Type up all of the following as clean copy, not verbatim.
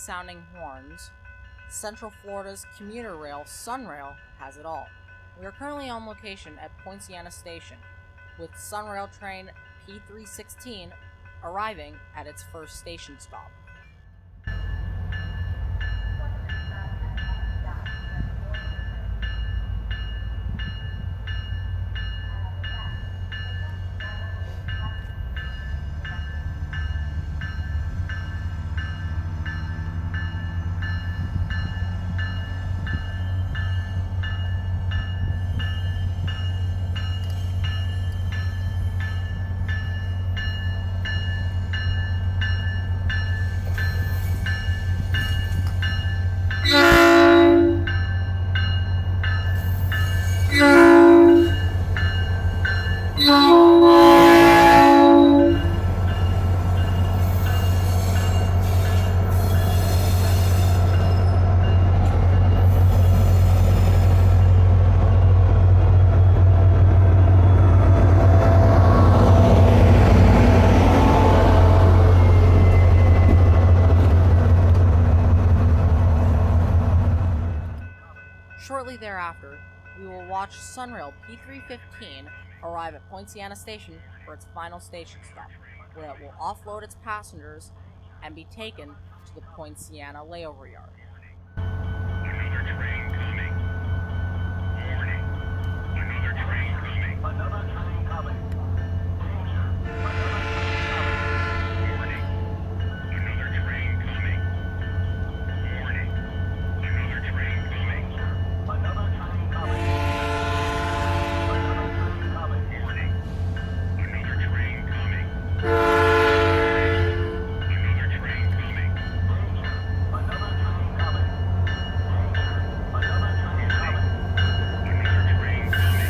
sounding horns, Central Florida's commuter rail, Sunrail, has it all. We are currently on location at Poinciana Station, with Sunrail train P316 arriving at its first station stop. Shortly thereafter, we will watch Sunrail P315 arrive at Poinciana Station for its final station stop, where it will offload its passengers and be taken to the Poinciana layover yard. Another train coming. Warning. Another train coming. Another train coming. Danger. Another train coming. Warning. Another train coming. Warning. Another train coming. Another train coming. Another train coming. Warning. Another train coming. Another train coming. Danger. Another train coming. Another train coming. Another train coming.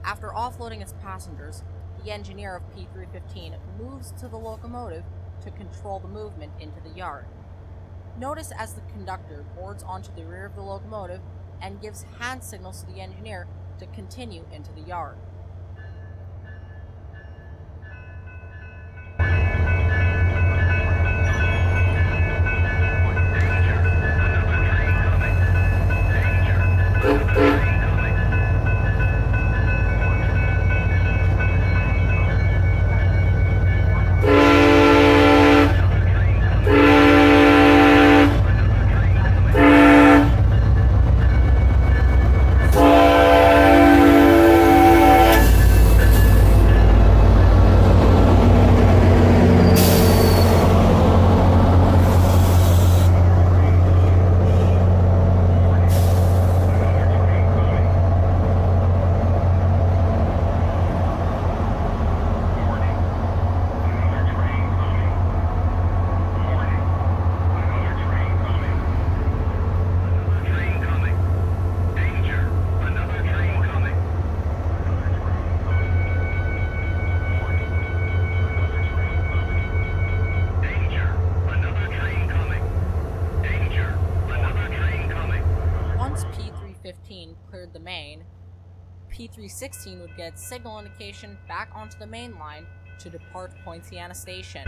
After offloading its passengers, the engineer of P315 moves to the locomotive to control the movement into the yard. Notice as the conductor boards onto the rear of the locomotive and gives hand signals to the engineer to continue into the yard. Cleared the main, P316 would get signal indication back onto the main line to depart Poinciana Station.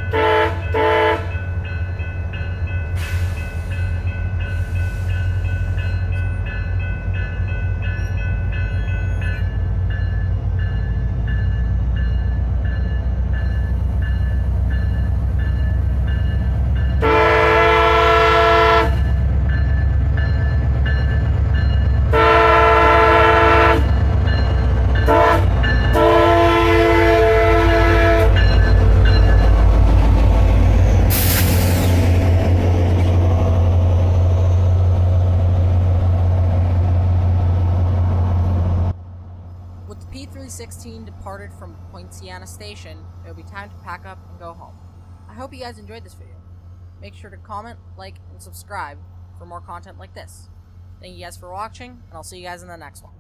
16 departed from Poinciana station, it will be time to pack up and go home. I hope you guys enjoyed this video. Make sure to comment, like, and subscribe for more content like this. Thank you guys for watching, and I'll see you guys in the next one.